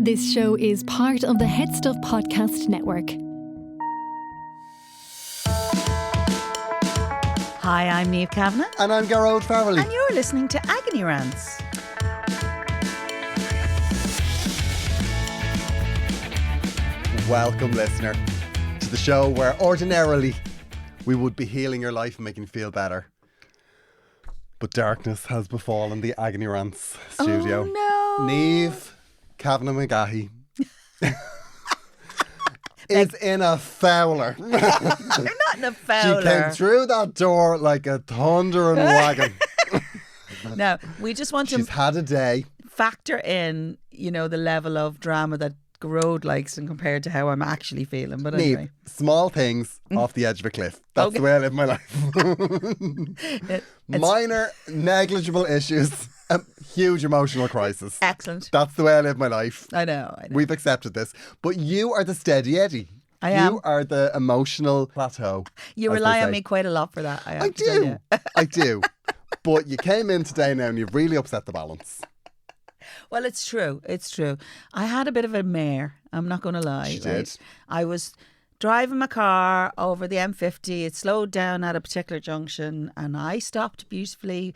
This show is part of the Head Stuff Podcast Network. Hi, I'm Niamh Kavanagh. And I'm Gearóid. And you're listening to Agony Rants. Welcome, listener, to the show where ordinarily we would be healing your life and making you feel better. But darkness has befallen the Agony Rants studio. Oh, no. Niamh Kavanagh McGahey is in a fowler. You're not in a fowler. She came through that door like a thundering wagon. No, we just want She's to had a day. factor in, the level of drama that Gearóid likes and compared to how I'm actually feeling. But anyway. Niamh, small things off the edge of a cliff. That's the way I live my life. Minor, negligible issues. Huge emotional crisis. Excellent. That's the way I live my life. I know. We've accepted this. But you are the steady Eddie. I am. You are the emotional plateau. You rely on me quite a lot for that. I do. I do. But you came in today now and you've really upset the balance. Well, it's true. It's true. I had a bit of a mare. I'm not going to lie. She did. I was driving my car over the M50. It slowed down at a particular junction and I stopped beautifully.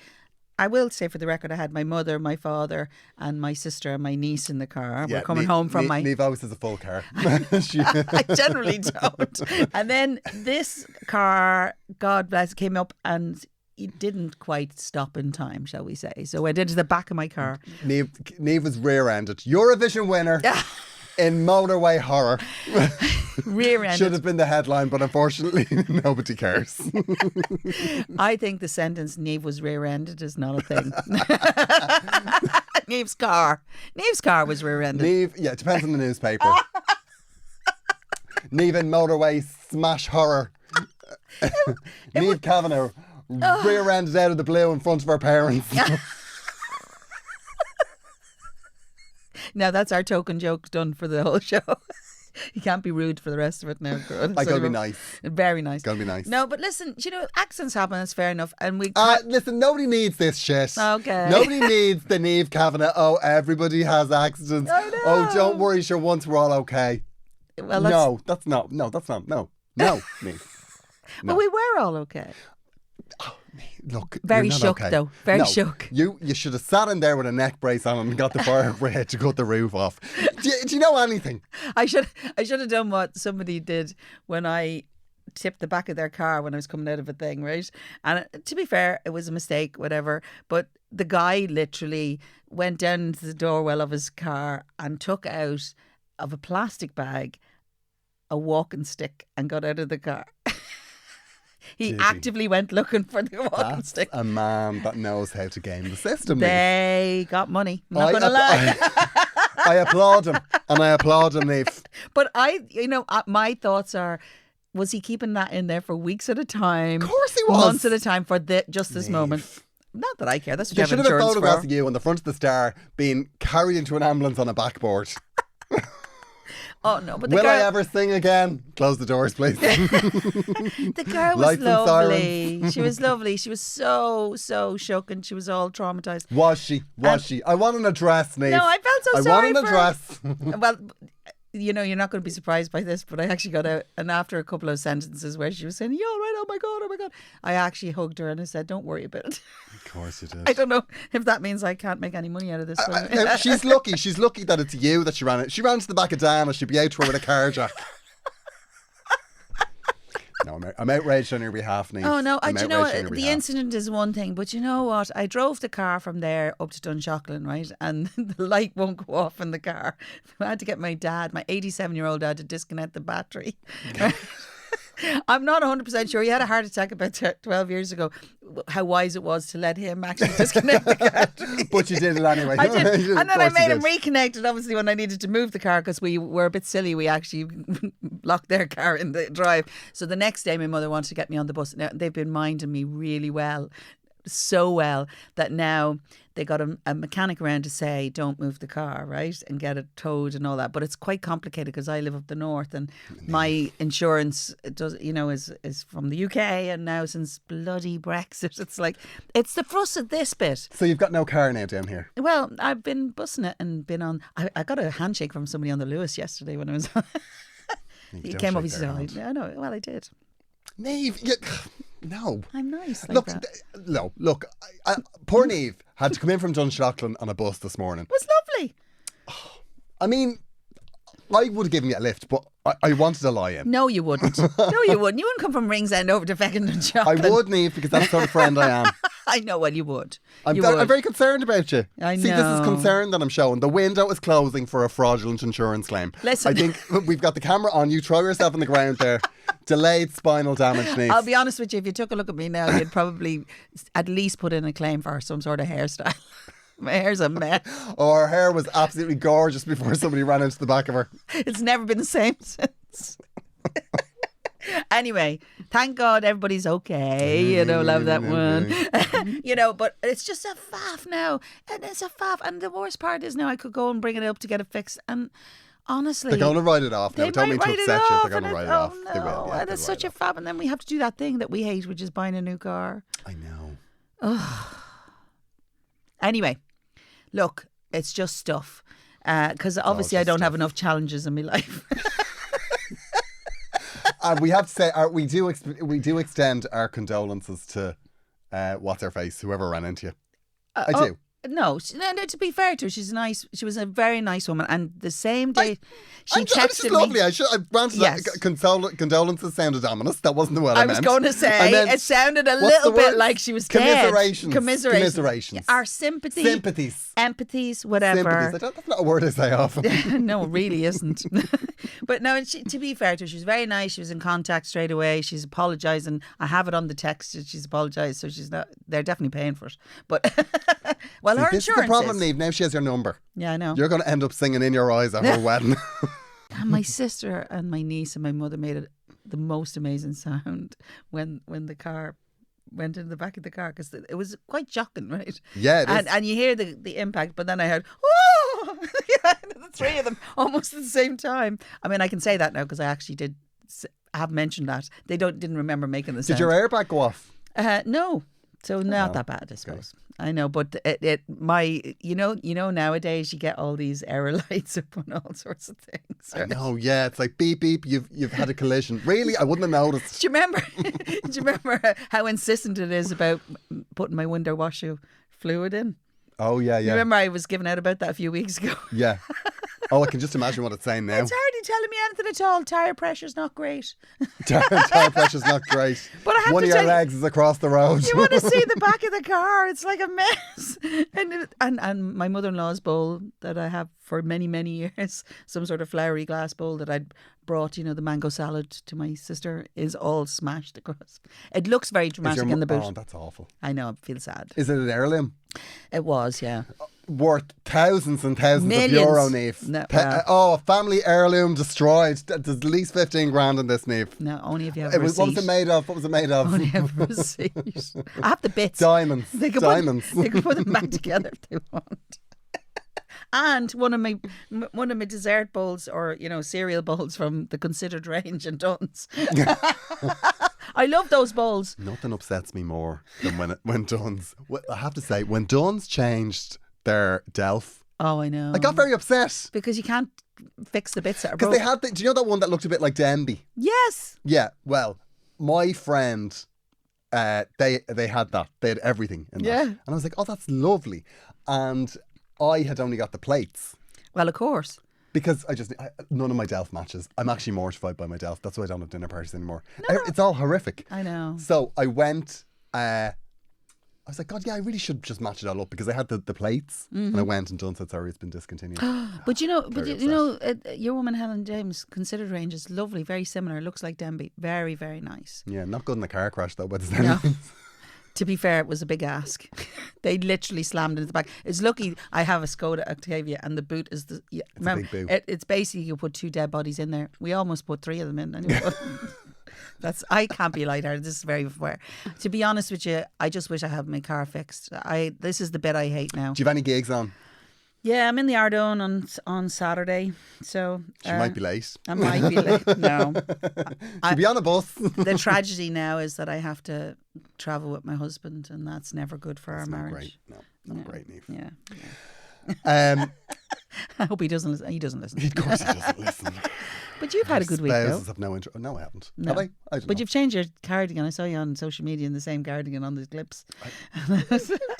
I will say for the record, I had my mother, my father and my sister and my niece in the car. Yeah, We're coming home from my... Niamh always has a full car. I generally don't. And then this car, God bless, came up and it didn't quite stop in time, shall we say. So I went into the back of my car. Niamh was rear-ended. Eurovision winner in motorway horror. Rear-ended. Should have been the headline, but unfortunately nobody cares. I think the sentence Niamh was rear-ended is not a thing. Niamh's car was rear-ended. Niamh, yeah, it depends on the newspaper. Niamh in motorway smash horror. Niamh Kavanagh rear-ended out of the blue in front of her parents. Now that's our token joke done for the whole show. You can't be rude for the rest of it now. I gotta be nice. Very nice. Gotta be nice. No, but listen, accents happen, that's fair enough. And we listen, nobody needs this shit. Okay. Nobody needs the Niamh Kavanagh, oh, everybody has accidents. I know. Oh, don't worry, sure, once we're all okay. Well, no, Niamh. No. Well, we were all okay. Look, very you're not shook okay. though. Very no, shook. You should have sat in there with a neck brace on and got the fire brigade to cut the roof off. Do you know anything? I should have done what somebody did when I tipped the back of their car when I was coming out of a thing, right? And to be fair, it was a mistake, whatever. But the guy literally went down into the doorwell of his car and took out of a plastic bag a walking stick and got out of the car. He actively went looking for the walking stick. A man that knows how to game the system. They got money. I'm not going to lie. I applaud him, and I applaud him, Niamh. But my thoughts are, was he keeping that in there for weeks at a time? Of course he was. Months at a time for just this moment. Not that I care. That's what you you have should have a insurance photograph for. of you on the front of the Star being carried into an ambulance on a backboard. Oh no! But Will I ever sing again? Close the doors, please. The girl was Lights lovely. She was lovely. She was so shook and she was all traumatized. Was she? I want an address, Niamh. No, I felt so sorry I want an address. Well, you're not going to be surprised by this, but I actually got out, and after a couple of sentences where she was saying, "You all right? Oh my god," I actually hugged her and I said, "Don't worry about it." Of course you did. I don't know if that means I can't make any money out of this. She's lucky. She's lucky that it's you that she ran it. She ran to the back of Dana. She'd be out to her with a car jack. No, I'm outraged on your behalf, Niamh. Oh no, I'm do you know outraged on what? your The behalf. incident is one thing, but you know what? I drove the car from there up to Dunshaughlin, right? And the light won't go off in the car. I had to get my 87-year-old dad to disconnect the battery. I'm not 100% sure. He had a heart attack about 12 years ago. How wise it was to let him actually disconnect the battery. But you did it anyway. I did. And then I made him did. reconnect it, obviously, when I needed to move the car because we were a bit silly. We actually locked their car in the drive. So the next day, my mother wanted to get me on the bus. Now, they've been minding me really well. so well that now they got a mechanic around to say, don't move the car, right? And get it towed and all that. But it's quite complicated because I live up the north and my insurance is from the UK, and now since bloody Brexit, it's like, it's the fuss of this bit. So you've got no car now down here? Well, I've been bussing it and been on. I got a handshake from somebody on the Lewis yesterday when I was. He came up. He said, "I know. Well, I did." Niamh, no. I'm nice. Like Look, that. look. Poor Niamh had to come in from Dunshaughlin on a bus this morning. It was lovely. I mean, I would have given you a lift, but I wanted to lie in. No, you wouldn't. No, you wouldn't. You wouldn't come from Ringsend over to Feckin and I Chocolate. would, Niamh, because that's the sort of friend I am. I know. Well, you would. I'm very concerned about you. I See, this is know. concern that I'm showing. The window is closing for a fraudulent insurance claim. Listen. I think we've got the camera on. You throw yourself on the ground there. Delayed spinal damage, Niamh. I'll be honest with you. If you took a look at me now, you'd probably at least put in a claim for some sort of hairstyle. My hair's a mess. Oh, her hair was absolutely gorgeous before somebody ran into the back of her. It's never been the same since. Anyway, thank God everybody's okay. Love that one. But it's just a faff now. And it's a faff. And the worst part is now I could go and bring it up to get it fixed. And honestly, They're going to write it off now. they Don't might mean to write it upset you. off, They're going to and write it oh off. no, They will. Yeah, and it's such a faff. And then we have to do that thing that we hate, which is buying a new car. I know. Anyway, look, it's just stuff. Because obviously I don't have enough challenges in my life. We have to say, we do extend our condolences to what's her face, whoever ran into you. I do. No, to be fair to her, she's nice. She was a very nice woman, and the same day she It's texted me. lovely. I granted Yes. that condolences sounded ominous. That wasn't the word I I meant. was going to I say meant, it sounded a what's little the bit word? like she was dead. Commiserations. Our sympathy, Sympathies. empathies, whatever. Sympathies. That's not a word I say often. No, it really isn't. But no, to be fair to her, she was very nice. She was in contact straight away. She's apologising. I have it on the text that she's apologised, so she's not. They're definitely paying for it. But well, her This insurance is the problem, is. Niamh. Now she has your number. Yeah, I know. You're going to end up singing In Your Eyes at her wedding. And my sister and my niece and my mother made it the most amazing sound when the car went in the back of the car, because it was quite shocking, right? Yeah, it is. And you hear the impact, but then I heard, oh, the three of them almost at the same time. I mean, I can say that now because I actually did have mentioned that. They didn't remember making the sound. Did your airbag go off? No. So not that bad, I suppose. I know, but nowadays you get all these error lights up on all sorts of things. I know, yeah. It's like beep beep. You've had a collision. Really, I wouldn't have noticed. Do you remember? Do you remember how insistent it is about putting my window washer fluid in? Oh yeah, You yeah, remember I was giving out about that a few weeks ago. yeah. Oh, I can just imagine what it's saying now. It's hardly telling me anything at all. Tire pressure's not great. Tire pressure's not great. But I have One to of your tell you- legs is across the road. You want to see the back of the car? It's like a mess. And my mother-in-law's bowl that I have for many, many years, some sort of flowery glass bowl that I'd brought, the mango salad to my sister, is all smashed across. It looks very dramatic in the boot. Oh, that's awful. I know, I feel sad. Is it an heirloom? It was, yeah. Worth thousands and thousands Millions. of euro, Niamh. No, well. Family heirloom destroyed. There's at least 15 grand in this, Niamh. No, only if you have It a was, receipt. what was it made of? What was it made of? Only have a receipt. I have the bits. Diamonds. They can Diamonds. They can put them back together if they want. And one of my dessert bowls, or cereal bowls from the Considered range in Dunn's. I love those bowls. Nothing upsets me more than when Dunn's. I have to say, when Dunn's changed their Delph, Oh, I know. I got very upset because you can't fix the bits that are because broken. they had. Do you know that one that looked a bit like Denby? Yes. Yeah. Well, my friend, they had that. They had everything in Yeah. that, and I was like, oh, that's lovely. And I had only got the plates. Well, of course. Because none of my Delph matches. I'm actually mortified by my Delph. That's why I don't have dinner parties anymore. It's all horrific. I know. So I went, I was like, God, yeah, I really should just match it all up because I had the plates. And I went and Dunn said, sorry, it's been discontinued. But Very your woman Helen James Considered range is lovely, very similar. Looks like Denby. Very, very nice. Yeah, not good in the car crash though, but it's No. To be fair, it was a big ask. They literally slammed into the back. It's lucky I have a Skoda Octavia and the boot is the. Yeah, a big boot. It's basically you put two dead bodies in there. We almost put three of them in anyway. I can't be lighthearted. This is very fair. To be honest with you, I just wish I had my car fixed. This is the bit I hate now. Do you have any gigs on? Yeah, I'm in the Ardone on Saturday, so She might be late. I might be late. No, She'll be on a bus. the tragedy now is that I have to travel with my husband, and that's never good for our marriage. Great. No, not great, Niamh. Yeah. I hope he doesn't listen. He doesn't listen. Of course he doesn't listen. But you've had a good week, though. Spouses have no interest. No, I haven't. No. Have I? I don't But know. you've changed your cardigan. I saw you on social media in the same cardigan on the clips. How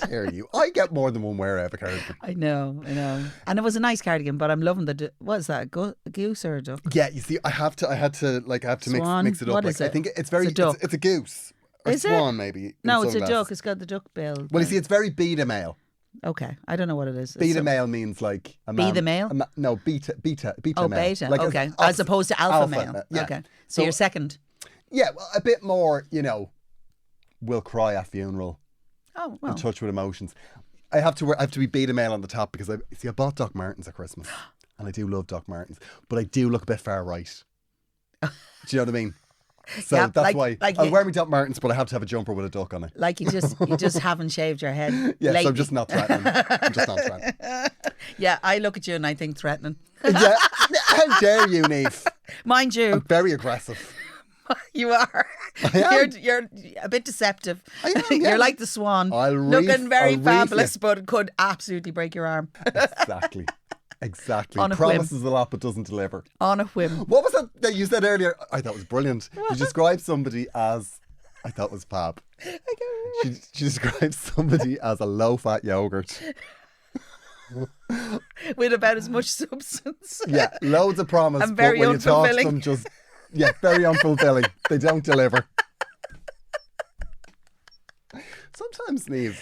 dare you? I get more than one wear out of a cardigan. I know. And it was a nice cardigan, but I'm loving what is that? A goose or a duck? Yeah, you see, I had to Swan? mix it up. What Like, is it? I think it's very It's a duck. it's a goose. Or Is it? swan, maybe. in No, it's a sunglasses. duck. It's got the duck bill. Well, you see, it's very beta male. Okay, I don't know what it is. Beta male means like a man. Beta male? No, beta Oh, male. beta. Like Okay, as opposed to alpha male. Yeah. Okay, so you're second. Yeah, well, a bit more, will cry at funeral, Oh well. in touch with emotions. I have to be beta male on the top because I bought Doc Martens at Christmas, and I do love Doc Martens, but I do look a bit far right. Do you know what I mean? So Yeah, that's like why I'll you- wear my Doc Martens, but I have to have a jumper with a duck on it. Like you just haven't shaved your head. Yeah, so lately. I'm just not threatening. I'm just not threatening. Yeah, I look at you and I think threatening. Yeah, how dare you, Niamh? Mind you, I'm very aggressive. you are. I am. You're a bit deceptive. I am, yeah. You're like the swan, I'll looking very I'll reef fabulous, you. but could absolutely break your arm Exactly. On a whim. Promises a lot but doesn't deliver. on a whim. What was that you said earlier? I thought was brilliant. You described somebody as, I thought was fab. She described somebody as a low-fat yogurt. With about as much substance. Yeah, loads of promise, And very but when you talk to unfulfilling. them, very unfulfilling. They don't deliver. Sometimes, Niamh,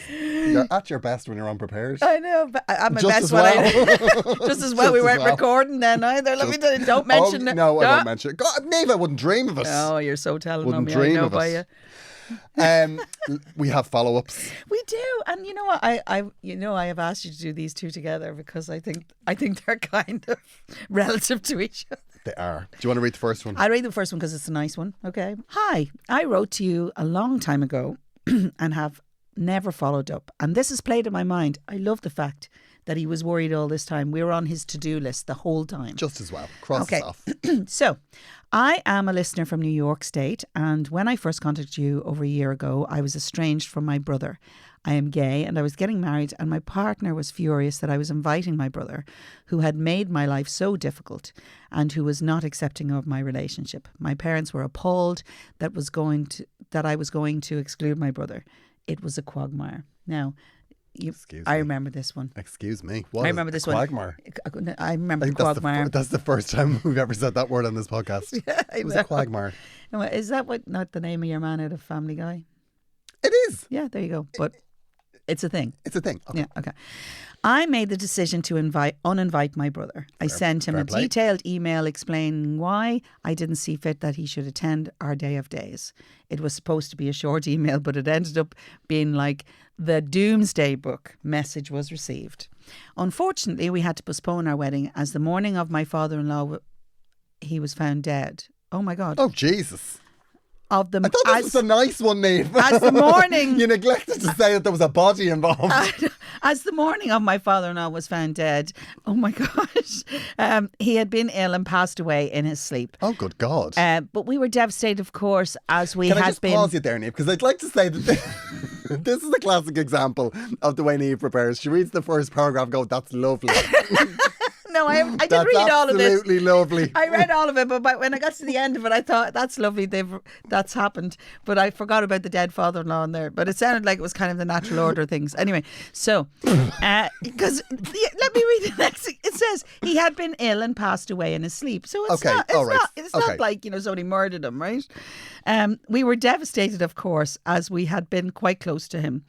you're at your best when you're unprepared. I know, but I'm my Just best as when well. just as well. We Just as weren't well. recording then either. Let me tell you, don't mention it. No, I won't mention it. God, Niamh, I wouldn't dream of it. Oh, you're so telling on Wouldn't me. dream I know of by it. you. We have follow-ups. We do, and you know what? I have asked you to do these two together because I think they're kind of relative to each other. They are. Do you want to read the first one? I'll read the first one because it's a nice one. Okay. Hi, I wrote to you a long time ago and have never followed up. And this has played in my mind. I love the fact that he was worried all this time. We were on his to-do list the whole time. Just as well. Cross Okay. us off. So, I am a listener from New York State, and when I first contacted you over a year ago, I was estranged from my brother. I am gay and I was getting married, and my partner was furious that I was inviting my brother, who had made my life so difficult and who was not accepting of my relationship. My parents were appalled that I was going to exclude my brother. It was a quagmire. Now, Excuse I me. remember this one. Excuse me. I remember this one. Quagmire. I remember I the think quagmire. that's the first time we've ever said that word on this podcast. I It was know. a quagmire. Is that not the name of your man out of Family Guy? It is. Yeah, there you go. But it's a thing. It's a thing. Okay. Yeah, okay. I made the decision to uninvite my brother. I sent him fair a play. detailed email explaining why I didn't see fit that he should attend our Day of Days. It was supposed to be a short email, but it ended up being like the doomsday book. Message was received. Unfortunately, we had to postpone our wedding as the morning of my father-in-law, he was found dead. Oh my God. Oh, Jesus. Of the I thought this was a nice one, Niamh. as the morning- You neglected to say that there was a body involved. As the morning of my father-in-law was found dead, oh my gosh, he had been ill and passed away in his sleep. Oh, good God. But we were devastated, of course, as we Can I had just been. pause you there, Niamh? Because I'd like to say that this is a classic example of the way Niamh prepares. She reads the first paragraph and goes, that's lovely. No, I did That's read all of this. absolutely lovely. I read all of it, but when I got to the end of it, I thought that's lovely. That's happened, but I forgot about the dead father-in-law in there. But it sounded like it was kind of the natural order of things. Anyway, so because let me read the next thing. It says he had been ill and passed away in his sleep. So it's Okay, not. It's all right. not. It's Okay. not like somebody murdered him, right? We were devastated, of course, as we had been quite close to him.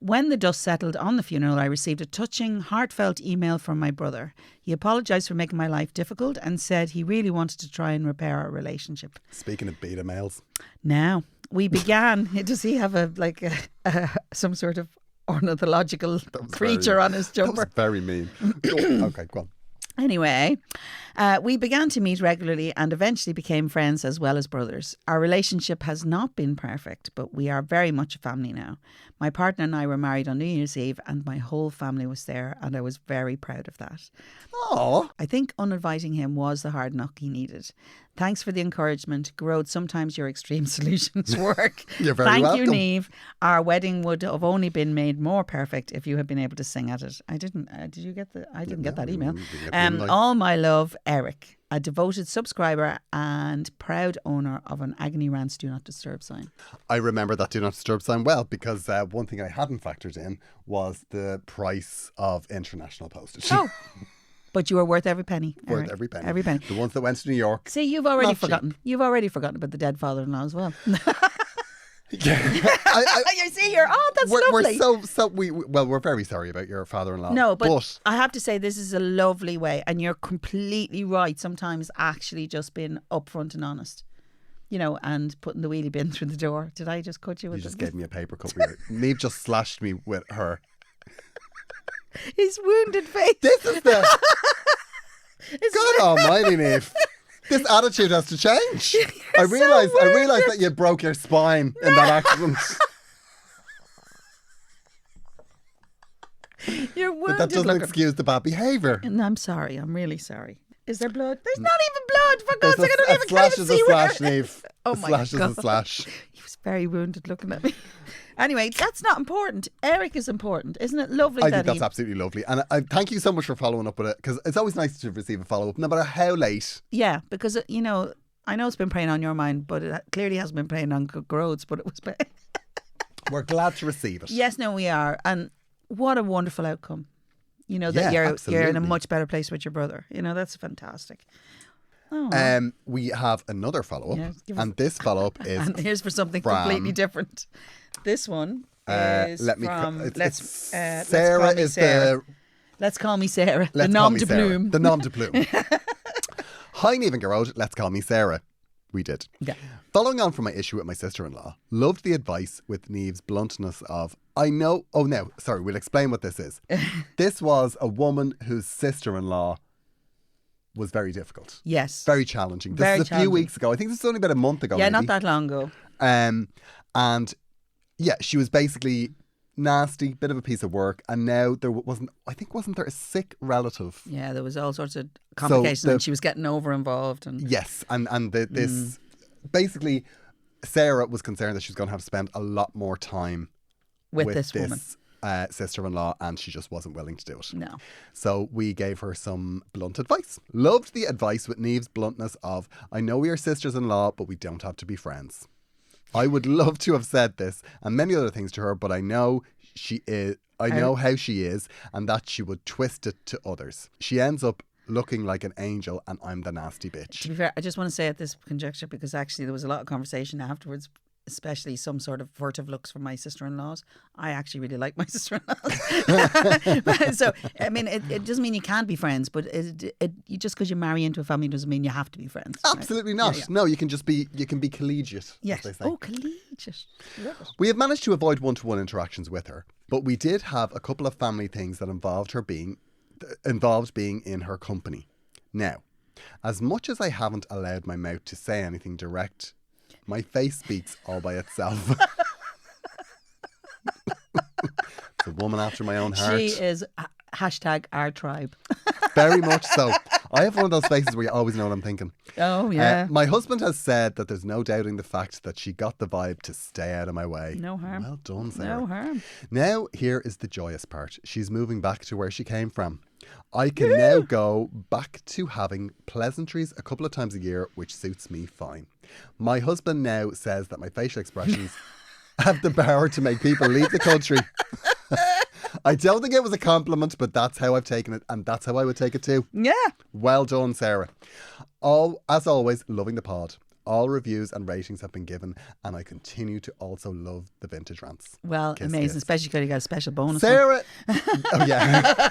When the dust settled on the funeral, I received a touching, heartfelt email from my brother. He apologised for making my life difficult and said he really wanted to try and repair our relationship. Speaking of beta males. Now, we began. Does he have some sort of ornithological creature on his That was jumper? very mean. Okay, go on. Anyway, we began to meet regularly and eventually became friends as well as brothers. Our relationship has not been perfect, but we are very much a family now. My partner and I were married on New Year's Eve and my whole family was there and I was very proud of that. Oh, I think uninviting him was the hard knock he needed. Thanks for the encouragement. Gearóid, sometimes your extreme solutions work. You're very Thank welcome. you, Niamh. Our wedding would have only been made more perfect if you had been able to sing at it. I didn't. Did you get the? I didn't get that email. All my love, Eric, a devoted subscriber and proud owner of an Agony Rants Do Not Disturb sign. I remember that Do Not Disturb sign well because one thing I hadn't factored in was the price of international postage. Oh. But you were worth every penny. Worth Eric. every penny. Every penny. The ones that went to New York. See, you've already Not cheap. forgotten. You've already forgotten about the dead father-in-law as well. Yeah. You see, you're that's lovely. We're very sorry about your father-in-law. No, but I have to say this is a lovely way, and you're completely right. Sometimes actually just being upfront and honest, and putting the wheelie bin through the door. Did I just cut you with you just gave me a paper cut. Niamh just slashed me with her. His wounded face. This is the God Almighty, Niamh. This attitude has to change. I realised that you broke your spine in that accident. You're wounded. But that doesn't excuse the bad behaviour. And I'm sorry. I'm really sorry. Is there blood? There's not even blood. For God's sake, I don't a even slash can't is even a see where. slash, Niamh. Oh a my slash God. is a slash. He was very wounded looking at me. Anyway, that's not important. Eric is important. Isn't it lovely I that think that's absolutely lovely. And I thank you so much for following up with it because it's always nice to receive a follow-up, no matter how late. Yeah, because, I know it's been preying on your mind, but it clearly hasn't been preying on Gearóid's, but it was... We're glad to receive it. Yes, no, we are. And what a wonderful outcome. That Yeah, you're in a absolutely. much better place with your brother. That's fantastic. Oh. We have another follow-up, Yeah, give us- and this follow-up is And here's for something from- completely different. This one is from... Let's Sarah call me is Sarah. the... Let's call me Sarah. The Let's call nom me de Sarah. plume. The nom de plume. Hi, Niamh and Gearóid. Let's call me Sarah. We did. Yeah. Following on from my issue with my sister-in-law, loved the advice with Niamh's bluntness of, I know... Oh, no. Sorry, we'll explain what this is. This was a woman whose sister-in-law was very difficult. Yes. Very challenging. This Very is a few challenging. weeks ago. I think this is only about a month ago. Yeah, maybe. not that long ago. And yeah, she was basically nasty, bit of a piece of work, and now wasn't there a sick relative? Yeah, there was all sorts of complications and she was getting over involved and Yes, and this basically Sarah was concerned that she was going to have to spend a lot more time with this woman. Sister-in-law, and she just wasn't willing to do it. No. So we gave her some blunt advice. Loved the advice with Niamh's bluntness of, I know we are sisters-in-law, but we don't have to be friends. I would love to have said this and many other things to her, but I know she is. I know how she is, and that she would twist it to others. She ends up looking like an angel, and I'm the nasty bitch. To be fair, I just want to say at this conjecture, because actually there was a lot of conversation afterwards, especially some sort of furtive looks from my sister-in-laws. I actually really like my sister-in-laws. So, I mean, it doesn't mean you can't be friends, but just because you marry into a family doesn't mean you have to be friends. Absolutely right? not. Yeah. No, you can be collegiate. Yes. As they say. Oh, collegiate. Love it. We have managed to avoid one-to-one interactions with her, but we did have a couple of family things that involved being in her company. Now, as much as I haven't allowed my mouth to say anything direct, my face speaks all by itself. It's a woman after my own heart. She is hashtag our tribe. Very much so. I have one of those faces where you always know what I'm thinking. Oh, yeah. My husband has said that there's no doubting the fact that she got the vibe to stay out of my way. No harm. Well done, Sarah. No harm. Now, here is the joyous part. She's moving back to where she came from. I can now go back to having pleasantries a couple of times a year, which suits me fine. My husband now says that my facial expressions have the power to make people leave the country. I don't think it was a compliment, but that's how I've taken it, and that's how I would take it too. Yeah. Well done, Sarah. As always, loving the pod. All reviews and ratings have been given, and I continue to also love the vintage rants. Well, Kiss, amazing, kiss. especially because you got a special bonus. Sarah! Oh, yeah.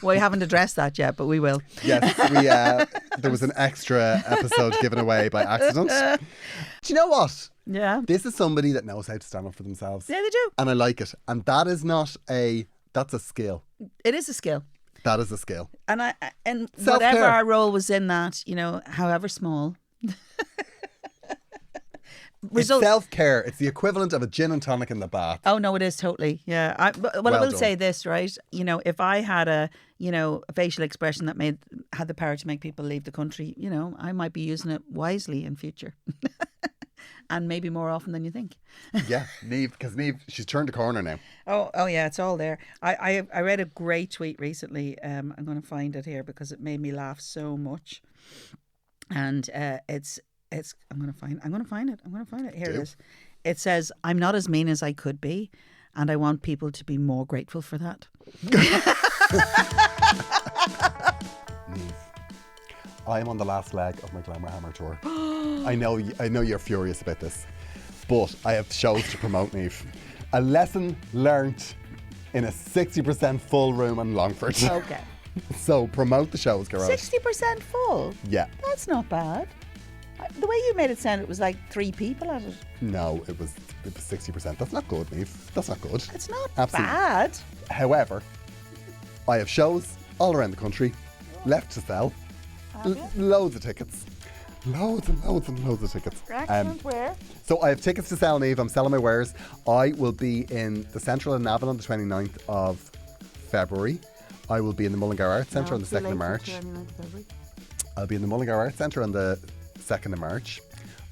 Well, we haven't addressed that yet, but we will. Yes, there was an extra episode given away by accident. Do you know what? Yeah. This is somebody that knows how to stand up for themselves. Yeah, they do. And I like it. And that is that's a skill. It is a skill. That is a skill. And Self-care. whatever our role was in that, you know, however small. It's self-care. It's the equivalent of a gin and tonic in the bath. Oh no, it is totally. Yeah. I will done. say this, right? You know, if I had a facial expression that had the power to make people leave the country, you know, I might be using it wisely in future. And maybe more often than you think. Yeah, Niamh, because Niamh, she's turned a corner now. Oh yeah, it's all there. I read a great tweet recently. I'm going to find it here because it made me laugh so much. And it's I'm going to find it. Here it is. It says, "I'm not as mean as I could be, and I want people to be more grateful for that." Niamh, I am on the last leg of my Glamour Hammer tour. I know you're furious about this, but I have shows to promote, Niamh. A lesson learnt in a 60% full room in Longford. Okay. So promote the shows, Gearóid. 60% full? Yeah. That's not bad. The way you made it sound, it was like 3 people at it. No, it was 60%. That's not good, Niamh. That's not good. It's not Absolutely. bad. However, I have shows all around the country, left to sell. Loads of tickets. Loads and loads and loads of tickets. Excellent. Where? So I have tickets to sell, Niamh. I'm selling my wares. I will be in the Central in Navan on the 29th of February. I will be in the Mullingar Arts Centre on the 2nd of March. I'll be in the Mullingar Arts Centre on the 2nd of March.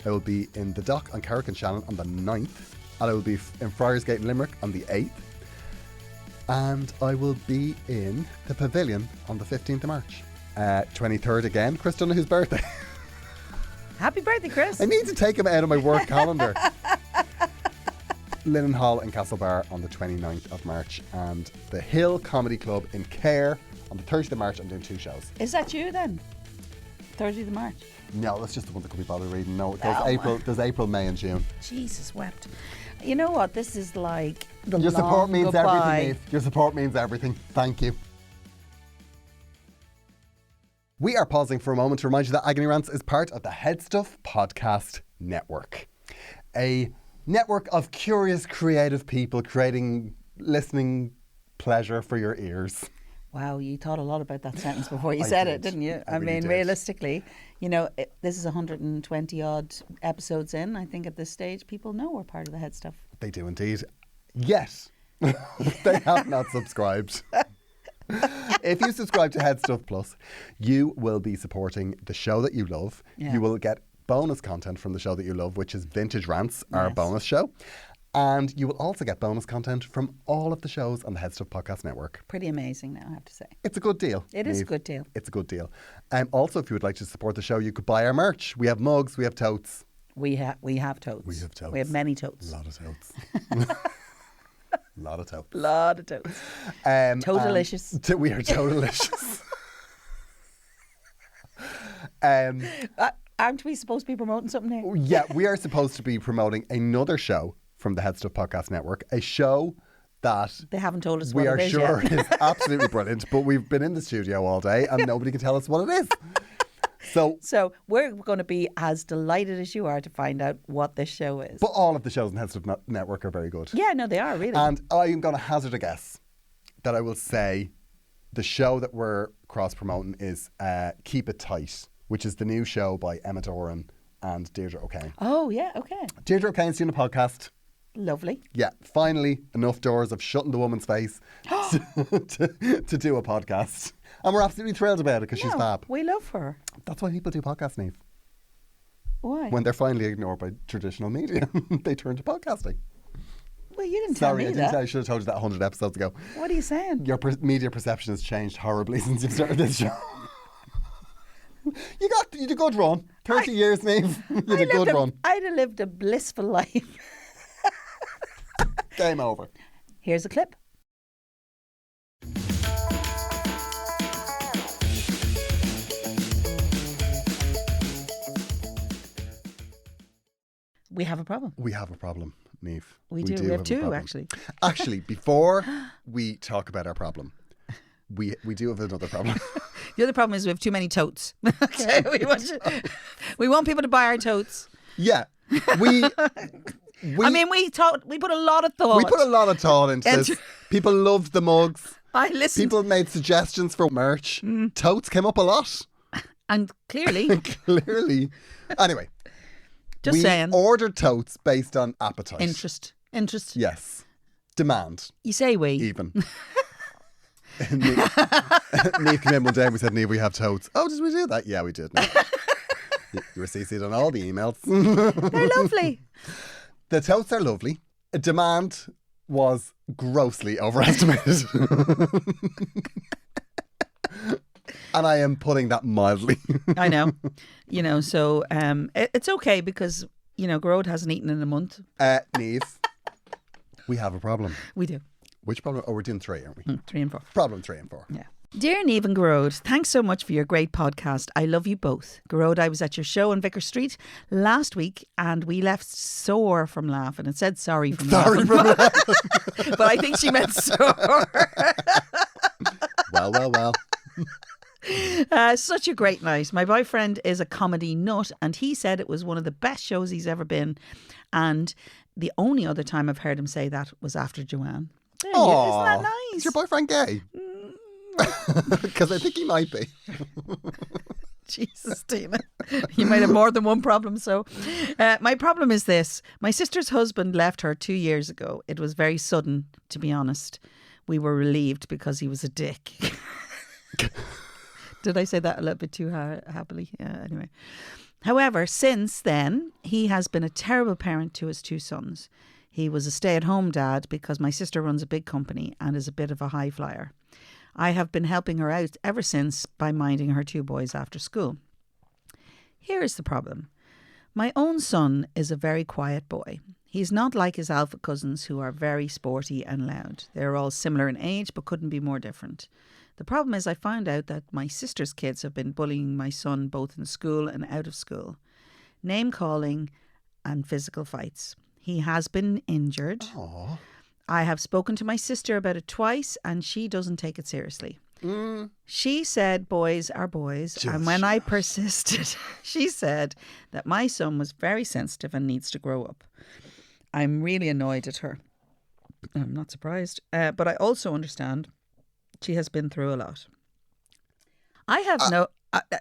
I will be in the Dock on Carrick and Shannon on the 9th. And I will be in Friarsgate in Limerick on the 8th. And I will be in the Pavilion on the 15th of March. 23rd again, Chris Donoghue's birthday. Happy birthday, Chris. I need to take him out of my work calendar. Linen Hall in Castlebar on the 29th of March, and the Hill Comedy Club in Cahir on the 30th of March. I'm doing 2 shows. Is that you then? 30th of March? No, that's just the one that could be bothered reading. No, there's April, May and June. Jesus wept. You know what? This is like the Your support means goodbye. everything, Niamh. Your support means everything. Thank you. We are pausing for a moment to remind you that Agony Rants is part of the Headstuff Podcast Network. A network of curious, creative people creating listening pleasure for your ears. Wow, you thought a lot about that sentence before you said it, didn't you? I really did. Realistically, you know, this is 120 odd episodes in. I think at this stage, people know we're part of the Headstuff. They do indeed. Yet, they have not subscribed. If you subscribe to Headstuff Plus, you will be supporting the show that you love. Yeah. You will get bonus content from the show that you love, which is Vintage Rants, our bonus show. And you will also get bonus content from all of the shows on the Headstuff Podcast Network. Pretty amazing now, I have to say. It's a good deal. It is a good deal. It's a good deal. Also, if you would like to support the show, you could buy our merch. We have mugs, we have totes. We have totes. We have totes. We have many totes. A lot of totes. Lot of totes. Lot of totes. Totalicious. We are totalicious. Aren't we supposed to be promoting something here? Yeah, we are supposed to be promoting another show from the Headstuff Podcast Network, a show that they haven't told us we what are it is sure yet. is absolutely brilliant, but we've been in the studio all day and nobody can tell us what it is. So we're going to be as delighted as you are to find out what this show is. But all of the shows on the Headstuff Network are very good. Yeah, no, they are, really. And I'm going to hazard a guess that I will say the show that we're cross-promoting is Keep It Tight, which is the new show by Emma Doran and Deirdre O'Kane. Oh, yeah, okay. Deirdre O'Kane's doing a podcast. Lovely. Yeah, finally enough doors of shutting the woman's face to do a podcast. And we're absolutely thrilled about it because she's fab. We love her. That's why people do podcasts, Niamh. Why? When they're finally ignored by traditional media, they turn to podcasting. Well, you didn't tell me Sorry, I that. didn't tell you. I should have told you that 100 episodes ago. What are you saying? Your media perception has changed horribly since you've started this show. You had a good run. 30 years, Niamh. You had a good run. I'd have lived a blissful life. Game over. Here's a clip. We have a problem. We have a problem, Niamh. We do. We have a two, problem. actually. Actually, before we talk about our problem, we do have another problem. The other problem is we have too many totes. Okay, we want people to buy our totes. Yeah. We put a lot of thought. We put a lot of thought into this. People loved the mugs. I listened. People made suggestions for merch. Totes came up a lot. And clearly. Clearly. Anyway. Just saying. Ordered totes based on appetite. Interest. Yes. Demand. You say we. Even. Niamh came in one day and we said, Niamh, we have totes. Oh, did we do that? Yeah, we did. No. You were CC'd on all the emails. They're lovely. The totes are lovely. Demand was grossly overestimated. And I am putting that mildly. I know. So it's okay because, Gearóid hasn't eaten in a month. Niamh, we have a problem. We do. Which problem? Oh, we're doing 3, aren't we? 3 and 4. Problem 3 and 4. Yeah. Dear Niamh and Gearóid, thanks so much for your great podcast. I love you both. Gearóid, I was at your show in Vicar Street last week and we left sore from laughing. It said sorry from laughing. But I think she meant sore. Well. Such a great night. My boyfriend is a comedy nut and he said it was one of the best shows he's ever been. And the only other time I've heard him say that was after Joanne. Isn't that nice? Is your boyfriend gay? Because I think he might be. Jesus, Tina. You might have more than one problem. So my problem is this. My sister's husband left her 2 years ago. It was very sudden, to be honest. We were relieved because he was a dick. Did I say that a little bit too happily? Yeah, anyway. However, since then, he has been a terrible parent to his 2 sons. He was a stay-at-home dad because my sister runs a big company and is a bit of a high flyer. I have been helping her out ever since by minding her 2 boys after school. Here is the problem. My own son is a very quiet boy. He's not like his alpha cousins who are very sporty and loud. They're all similar in age but couldn't be more different. The problem is I found out that my sister's kids have been bullying my son both in school and out of school. Name calling and physical fights. He has been injured. Aww. I have spoken to my sister about it twice and she doesn't take it seriously. She said boys are boys. And when I persisted, she said that my son was very sensitive and needs to grow up. I'm really annoyed at her. I'm not surprised. But I also understand she has been through a lot. I have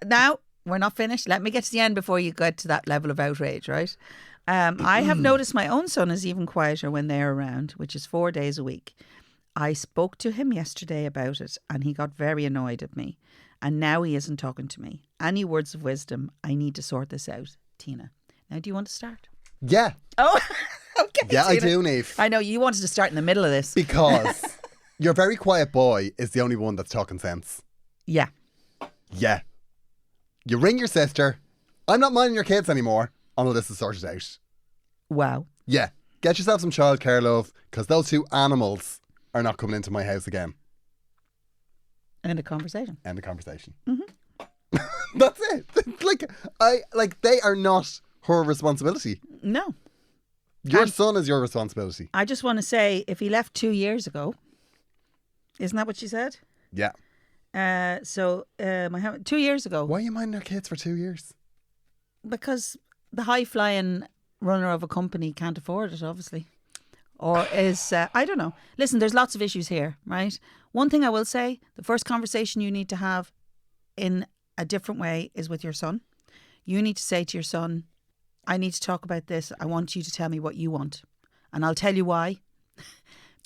now, we're not finished. Let me get to the end before you get to that level of outrage, right? I have noticed my own son is even quieter when they're around, which is 4 days a week. I spoke to him yesterday about it and he got very annoyed at me. And now he isn't talking to me. Any words of wisdom? I need to sort this out. Tina. Now, do you want to start? Yeah. Oh, okay. Yeah, Tina. I do, Niamh. I know, you wanted to start in the middle of this. Because your very quiet boy is the only one that's talking sense. Yeah. Yeah. You ring your sister. I'm not minding your kids anymore until this is sorted out. Wow. Yeah. Get yourself some childcare, love, because those 2 animals are not coming into my house again. End of conversation. End of conversation. Mm-hmm. That's it. They are not her responsibility. No. Your son is your responsibility. I just want to say, if he left 2 years ago, isn't that what she said? Yeah. So 2 years ago. Why are you minding their kids for 2 years? Because the high-flying runner of a company can't afford it, obviously. Or is, I don't know. Listen, there's lots of issues here, right? One thing I will say, the first conversation you need to have in a different way is with your son. You need to say to your son, I need to talk about this. I want you to tell me what you want. And I'll tell you why.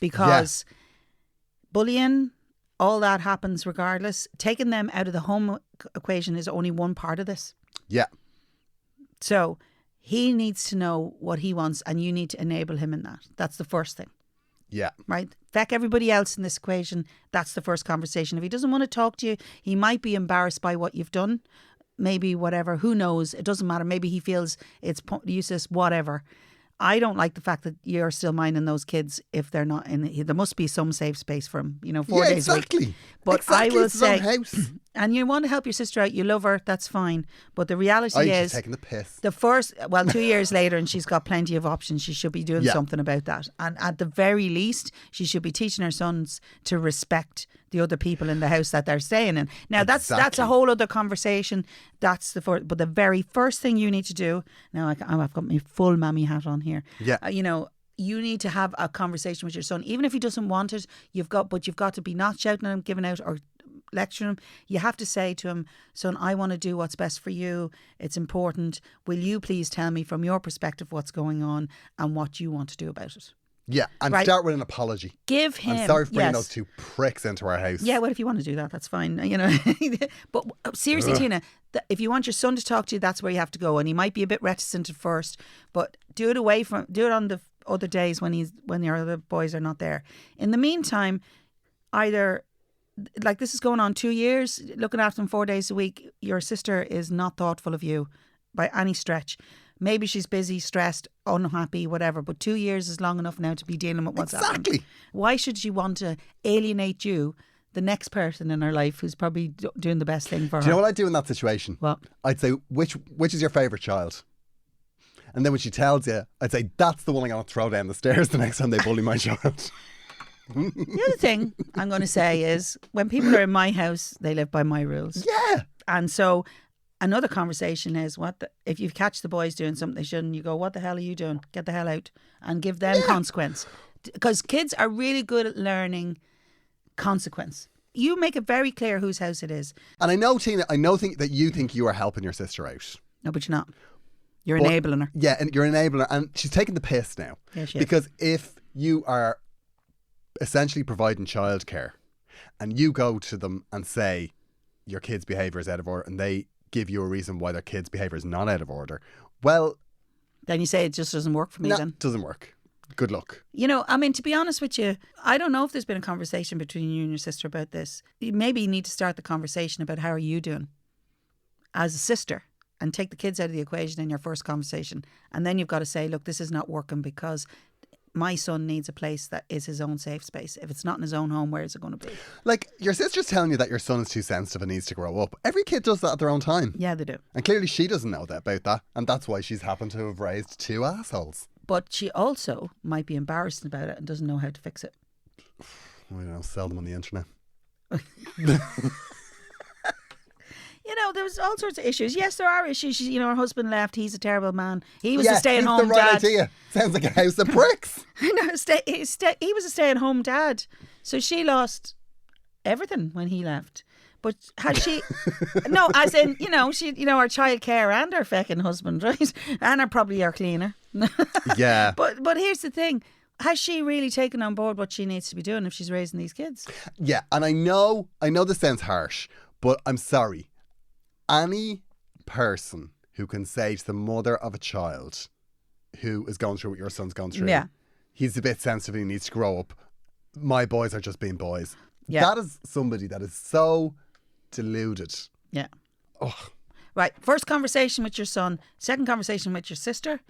Because bullying, all that happens regardless. Taking them out of the home equation is only one part of this. Yeah. So he needs to know what he wants and you need to enable him in that. That's the first thing. Yeah. Right? Feck everybody else in this equation. That's the first conversation. If he doesn't want to talk to you, he might be embarrassed by what you've done. Maybe whatever. Who knows? It doesn't matter. Maybe he feels it's useless, whatever. I don't like the fact that you're still minding those kids if they're not in. There must be some safe space for him, 4 days a week. But exactly. I will It's his own say, house. and you want to help your sister out, you love her, that's fine. But the reality is, she's taking the piss. the first, 2 years later, and she's got plenty of options. She should be doing something about that. And at the very least, she should be teaching her sons to respect the other people in the house that they're staying in. Now, that's a whole other conversation. That's the first, but the very first thing you need to do. Now, I've got my full mammy hat on here. Yeah. you need to have a conversation with your son, even if he doesn't want it. You've got to be not shouting at him, giving out or lecturing him. You have to say to him, son, I want to do what's best for you. It's important. Will you please tell me from your perspective what's going on and what you want to do about it? Yeah, and start with an apology. Give him. I'm sorry for bringing those two pricks into our house. Yeah, well, if you want to do that, that's fine. You know, but seriously, Tina, if you want your son to talk to you, that's where you have to go. And he might be a bit reticent at first, but do it on the other days when your other boys are not there. In the meantime, either like this is going on 2 years, looking after them 4 days a week. Your sister is not thoughtful of you by any stretch. Maybe she's busy, stressed, unhappy, whatever. But 2 years is long enough now to be dealing with what's happening. Why should she want to alienate you, the next person in her life who's probably doing the best thing for her? Do you know what I'd do in that situation? What? I'd say, which is your favourite child? And then when she tells you, I'd say, that's the one I'm going to throw down the stairs the next time they bully my child. The other thing I'm going to say is when people are in my house, they live by my rules. Yeah. And so another conversation is if you catch the boys doing something they shouldn't, you go, what the hell are you doing? Get the hell out, and give them consequence. Because kids are really good at learning consequence. You make it very clear whose house it is. And I know, Tina, that you think you are helping your sister out. No, but you're not. You're enabling her. Yeah, and you're enabling her. And she's taking the piss now. Yeah, she is. Because if you are essentially providing childcare and you go to them and say your kid's behaviour is out of order and they give you a reason why their kid's behaviour is not out of order, well, then you say it just doesn't work for me. Then it doesn't work. Good luck. You know, I mean, to be honest with you, I don't know if there's been a conversation between you and your sister about this. You maybe need to start the conversation about how are you doing as a sister, and take the kids out of the equation in your first conversation. And then you've got to say, look, this is not working because my son needs a place that is his own safe space. If it's not in his own home, where is it going to be? Like, your sister's telling you that your son is too sensitive and needs to grow up. Every kid does that at their own time. Yeah, they do. And clearly she doesn't know about that. And that's why she's happened to have raised two assholes. But she also might be embarrassed about it and doesn't know how to fix it. I don't know, sell them on the internet. You know, there's all sorts of issues. Yes, there are issues. You know, her husband left. He's a terrible man. He was a stay-at-home he's the right dad. idea. Sounds like a house of bricks. I know. He was a stay-at-home dad. So she lost everything when he left. But had she... No, as in, you know, her childcare and her feckin' husband, right? And probably her cleaner. Yeah. But here's the thing. Has she really taken on board what she needs to be doing if she's raising these kids? Yeah, and I know this sounds harsh, but I'm sorry. Any person who can say to the mother of a child who is going through what your son's going through, he's a bit sensitive and he needs to grow up, my boys are just being boys. Yeah. That is somebody that is so deluded. Yeah. Ugh. Right. First conversation with your son. Second conversation with your sister.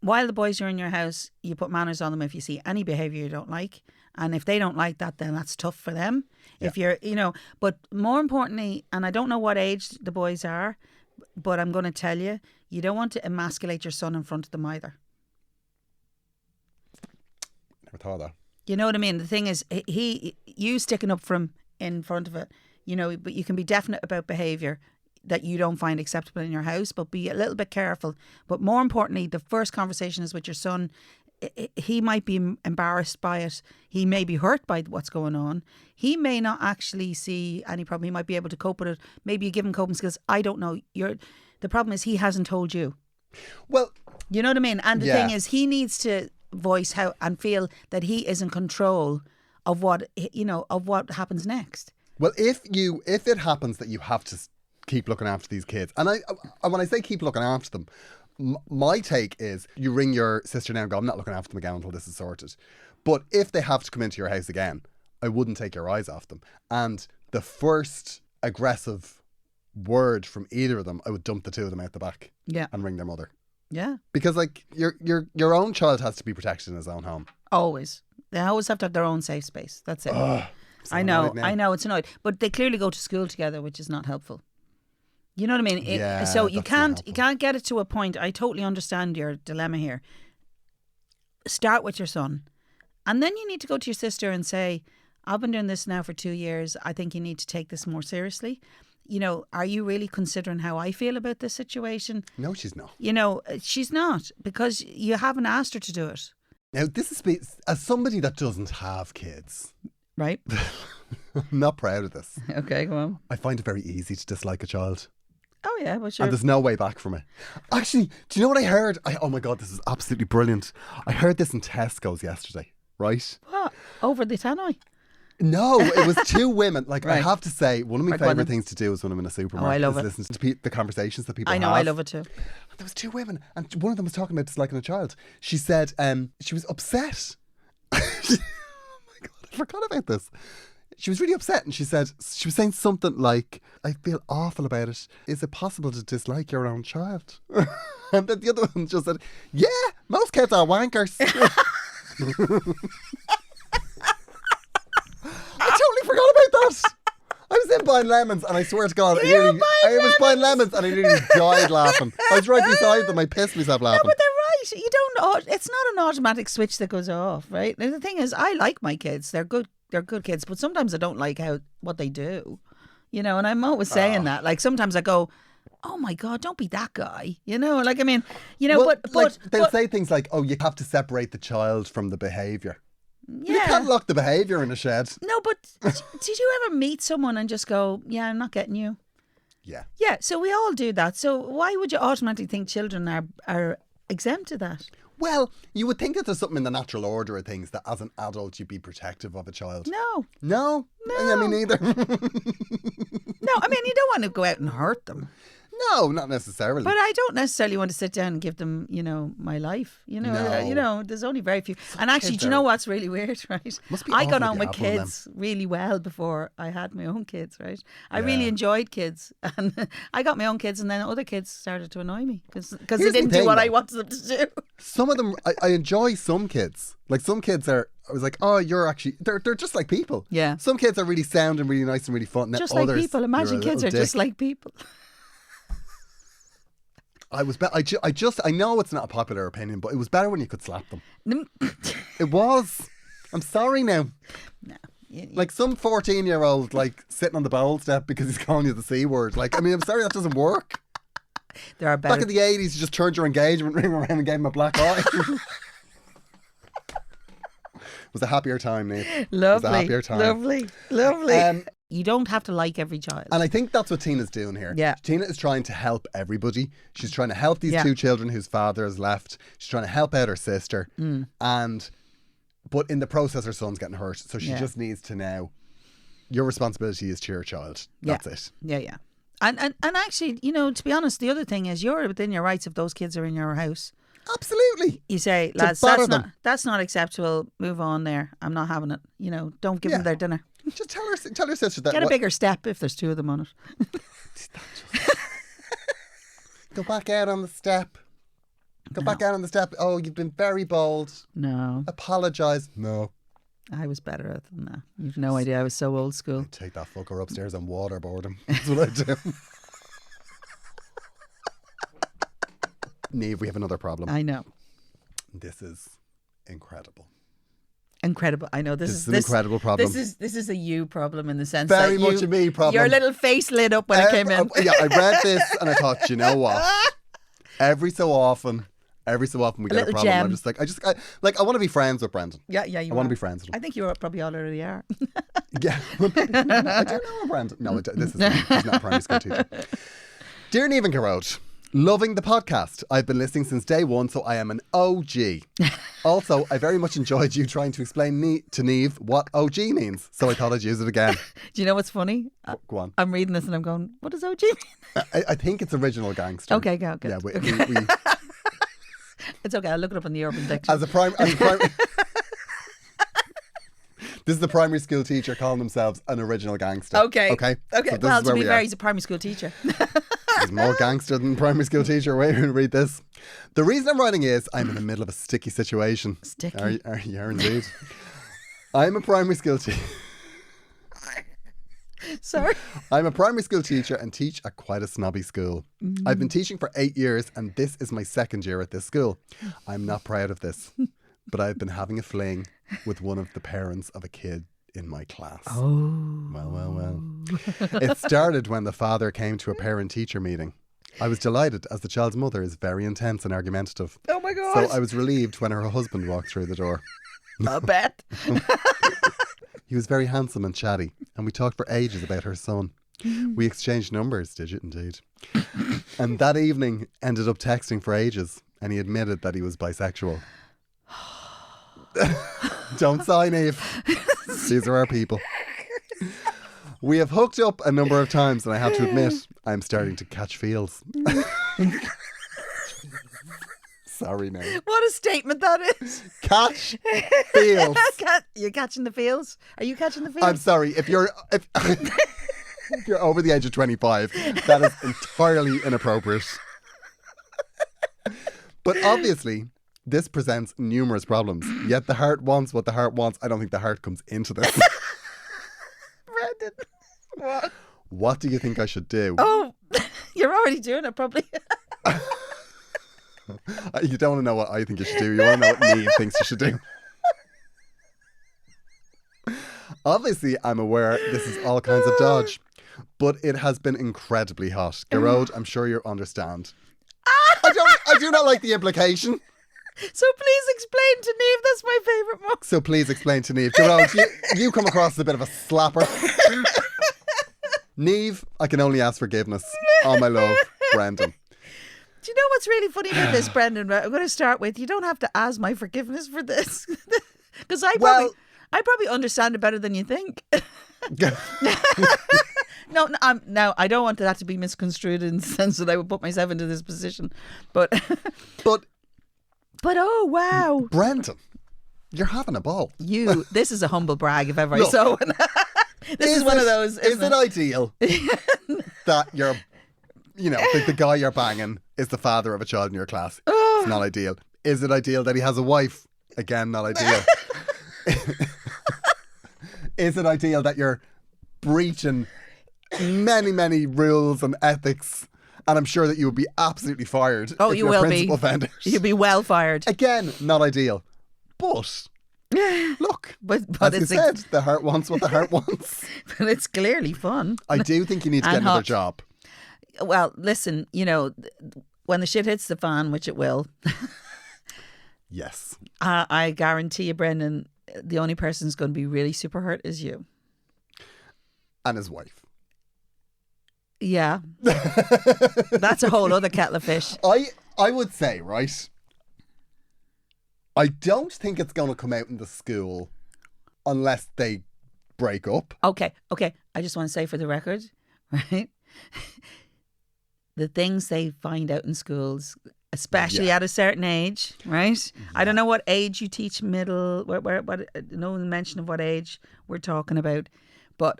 While the boys are in your house, you put manners on them if you see any behaviour you don't like. And if they don't like that, then that's tough for them. Yeah. If you're, but more importantly, and I don't know what age the boys are, but I'm going to tell you, you don't want to emasculate your son in front of them either. Never thought of that. You know what I mean? The thing is, you sticking up for him in front of it, but you can be definite about behaviour that you don't find acceptable in your house, but be a little bit careful. But more importantly, the first conversation is with your son. He might be embarrassed by it. He may be hurt by what's going on. He may not actually see any problem. He might be able to cope with it. Maybe you give him coping skills. I don't know. The problem is he hasn't told you. Well, you know what I mean? And the thing is, he needs to voice how and feel that he is in control of what happens next. Well, if it happens that you have to keep looking after these kids, and when I say keep looking after them, my take is you ring your sister now and go, I'm not looking after them again until this is sorted. But if they have to come into your house again, I wouldn't take your eyes off them. And the first aggressive word from either of them, I would dump the two of them out the back and ring their mother. Yeah. Because like your own child has to be protected in his own home. Always. They always have to have their own safe space. That's it. I know, it's annoying. But they clearly go to school together, which is not helpful. You know what I mean? So you can't get it to a point. I totally understand your dilemma here. Start with your son. And then you need to go to your sister and say, I've been doing this now for 2 years. I think you need to take this more seriously. Are you really considering how I feel about this situation? No, she's not. She's not, because you haven't asked her to do it. Now, this is as somebody that doesn't have kids. Right? I'm not proud of this. Okay, go on. I find it very easy to dislike a child. Oh, yeah, well, sure. And there's no way back from it. Actually, do you know what I heard? Oh my God, this is absolutely brilliant. I heard this in Tesco's yesterday, right? What? Over the tannoy? No, it was two women. Like, I Right. have to say, one of my Right, go on favourite then. things to do is when I'm in a supermarket love is it. listen to the conversations that people I know, have. I love it too. And there was two women, and one of them was talking about disliking a child. She said she was upset. Oh my God, I forgot about this. She was really upset, and she was saying something like, I feel awful about it. Is it possible to dislike your own child? And then the other one just said, yeah, most kids are wankers. I totally forgot about that. I was in buying lemons, and I swear to God, I was buying lemons, and I nearly died laughing. I was right beside them. I pissed myself laughing. No, but they're right. You don't. It's not an automatic switch that goes off, right? And the thing is, I like my kids. They're good. They're good kids. But sometimes I don't like what they do. You know, and I'm always saying that. Like sometimes I go, oh my God, don't be that guy. You know, like I mean, you know, Well, but they'll say things like, "Oh, you have to separate the child from the behaviour." yeah. You can't lock the behaviour in a shed. No, but did you ever meet someone and just go, yeah, I'm not getting you? Yeah. Yeah, so we all do that. So why would you automatically think children are exempt to that? Well, you would think that there's something in the natural order of things that as an adult you'd be protective of a child. No. No? Yeah, me neither. No, I mean, you don't want to go out and hurt them. No, not necessarily. But I don't necessarily want to sit down and give them, you know, my life. You know, No. you know, there's only very few. And actually, do you know what's really weird, right? Must be I got awful on to with have one of them. kids really well before I had my own kids, right? I really enjoyed kids, and I got my own kids, and then other kids started to annoy me because they Here's the didn't do thing, what I though. wanted them to do. Some of them, I enjoy some kids. Like some kids I was like, oh, you're actually, they're just like people. Yeah. Some kids are really sound and really nice and really fun. Just Others, like people. Imagine you're a kids are little just dick. like people. I know it's not a popular opinion, but it was better when you could slap them. It was. I'm sorry now. No. Like some 14-year-old like sitting on the bowl step because he's calling you the C word. Like, I mean, I'm sorry, that doesn't work. There are better. Back in the 80s, you just turned your engagement ring around and gave him a black eye. It was a happier time, Niamh. It was Lovely. a happier time. Lovely. You don't have to like every child. And I think that's what Tina's doing here. Yeah. Tina is trying to help everybody. She's trying to help these Yeah. two children whose father has left. She's trying to help out her sister. But in the process, her son's getting hurt. So she Yeah. just needs to now, your responsibility is to your child. That's it. Yeah. And actually, you know, to be honest, the other thing is you're within your rights if those kids are in your house. Absolutely. You say, lads, bother them. that's not acceptable. Move on there. I'm not having it. You know, don't give Yeah. them their dinner. Just tell her sister that. Get a bigger step if there's two of them on it. Go back out on the step. Go back out on the step. Oh, you've been very bold. No, Apologise. No. I was better than that. You've no idea. I was so old school. Take that fucker upstairs and waterboard him. That's what I do. Niamh, we have another problem. I know. This is incredible. Incredible. I know this is an incredible problem. This is a you problem in the sense Very that much a me problem. Your little face lit up when it came in. Yeah, I read this and I thought, you know what? Every so often we get a little problem. gem. I'm just like, I want to be friends with Brendan. Yeah. I want to be friends with him. I think you probably already are. Yeah. I do know Brendan. No, he's not a primary school teacher. Dear Niamh and Gearóid, loving the podcast. I've been listening since day one, so I am an OG. Also, I very much enjoyed you trying to explain to Niamh what OG means, so I thought I'd use it again. Do you know what's funny? Go on. I'm reading this and I'm going, what does OG mean? I think it's original gangster. Okay, go. Good. Yeah, we It's okay. I'll look it up in the Urban Dictionary. as a this is the primary school teacher calling themselves an original gangster. Okay. So this Well, is to where be we fair, are. he's a primary school teacher. He's more gangster than primary school teacher. Wait, read this. The reason I'm writing is I'm in the middle of a sticky situation. Sticky? Are you indeed? I'm a primary school teacher. Sorry. I'm a primary school teacher and teach at quite a snobby school. I've been teaching for 8 years and this is my second year at this school. I'm not proud of this, but I've been having a fling with one of the parents of a kid in my class. Oh. Well. It started when the father came to a parent-teacher meeting. I was delighted as the child's mother is very intense and argumentative. Oh my God. So I was relieved when her husband walked through the door. I bet. He was very handsome and chatty, and we talked for ages about her son. We exchanged numbers, did you indeed? And that evening ended up texting for ages, and he admitted that he was bisexual. Don't sigh, Niamh. These are our people. We have hooked up a number of times, and I have to admit, I'm starting to catch feels. Sorry, now. What a statement that is. Catch feels. You're catching the feels? Are you catching the feels? I'm sorry. If you're over the age of 25, that is entirely inappropriate. But obviously, this presents numerous problems. Yet the heart wants what the heart wants. I don't think the heart comes into this. Brendan, what? What do you think I should do? Oh, you're already doing it, probably. You don't want to know what I think you should do. You want to know what Niamh thinks you should do. Obviously, I'm aware this is all kinds of dodge, but it has been incredibly hot. Gearóid, I'm sure you understand. I do not like the implication. So please explain to Niamh. That's my favourite moment. So please explain to Niamh. Gearóid, you come across as a bit of a slapper. Niamh, I can only ask forgiveness. All my love, Brendan. Do you know what's really funny about this, Brendan? I'm going to start with, you don't have to ask my forgiveness for this. Because I probably understand it better than you think. No, I don't want that to be misconstrued in the sense that I would put myself into this position. But oh, wow. Brendan, you're having a ball. This is a humble brag if ever I Look, saw one. This is one of those. Is it ideal that you're, the guy you're banging is the father of a child in your class? It's not ideal. Is it ideal that he has a wife? Again, not ideal. Is it ideal that you're breaching many, many rules and ethics? And I'm sure that you would be absolutely fired. Oh, if you your will principal be. Found it. You'll be well fired. Again, not ideal. But look, but as you said, the heart wants what the heart wants. But it's clearly fun. I do think you need to get another job. Well, listen, when the shit hits the fan, which it will. Yes. I guarantee you, Brendan, the only person who's going to be really super hurt is you. And his wife. Yeah. That's a whole other kettle of fish. I would say, right, I don't think it's going to come out in the school unless they break up. Okay. I just want to say for the record, right, the things they find out in schools, especially at a certain age, right? Yeah. I don't know what age you teach middle, what no mention of what age we're talking about, but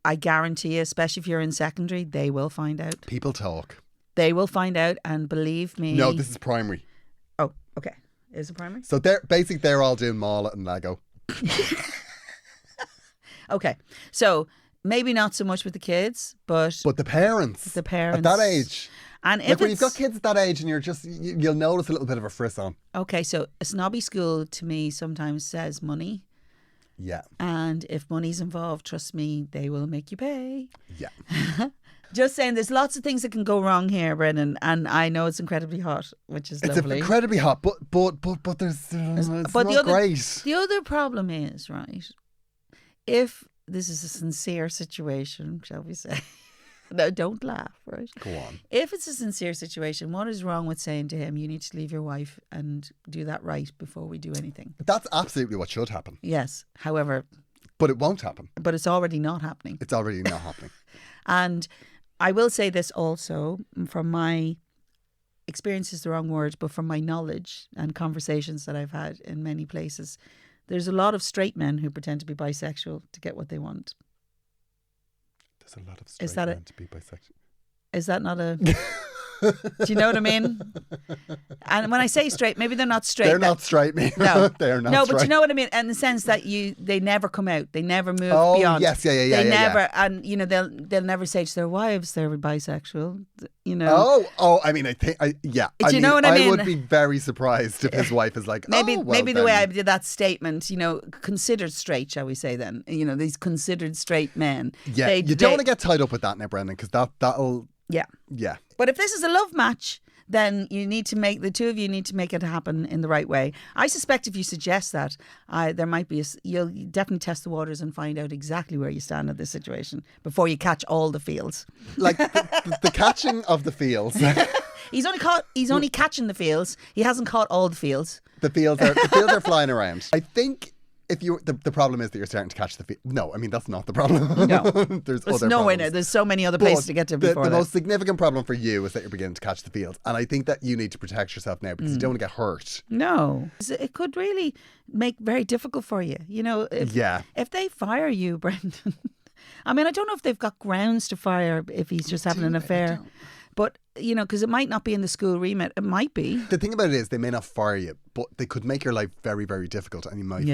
I guarantee you, especially if you're in secondary, they will find out. People talk. They will find out, and believe me. No, this is primary. Oh, okay. Is it primary? So they're all doing Mala and Lego. Okay, so maybe not so much with the kids, but the parents. The parents at that age. And if like when you've got kids at that age, and you'll notice a little bit of a frisson. Okay, so a snobby school to me sometimes says money. Yeah. And if money's involved, trust me, they will make you pay. Yeah. Just saying, there's lots of things that can go wrong here, Brennan, and I know it's incredibly hot, which is lovely. It's incredibly hot, but there's it's not great. The other problem is, right, if this is a sincere situation, shall we say, no, don't laugh, right? Go on. If it's a sincere situation, what is wrong with saying to him, you need to leave your wife and do that right before we do anything? That's absolutely what should happen. Yes, however... But it won't happen. But it's already not happening. It's already not happening. And I will say this also, from my experience is the wrong word, but from my knowledge and conversations that I've had in many places, there's a lot of straight men who pretend to be bisexual to get what they want. There's a lot of straight men to be bisexual. Is that not a... Do you know what I mean? And when I say straight, maybe they're not straight. They're not straight, me. No, they're not. No, straight. But you know what I mean, in the sense that they never come out, they never move beyond. Yes, yeah. They never, and they'll never say to their wives they're bisexual. I mean, I think, Do you know what I mean? I would be very surprised if his wife is like, maybe the way I did that statement, considered straight, shall we say? Then these considered straight men. Yeah, you don't want to get tied up with that now, Brendan, because that'll. Yeah. Yeah. But if this is a love match, then the two of you need to make it happen in the right way. I suspect if you suggest that, there might be you'll definitely test the waters and find out exactly where you stand in this situation before you catch all the feels. Like the catching of the feels. He's only catching the feels. He hasn't caught all the feels. The feels are flying around. I think if you the problem is that you're starting to catch the feel. No, I mean that's not the problem. No, There's no problems. way now. There's so many other places to get to before the that. most significant problem for you is that you're beginning to catch the feels, and I think that you need to protect yourself now because you don't want to get hurt. No, it could really make very difficult for you. You know, if they fire you, Brendan. I mean, I don't know if they've got grounds to fire if he's just having an affair. But, you know, because it might not be in the school remit. It might be. The thing about it is they may not fire you, but they could make your life very, very difficult, and you might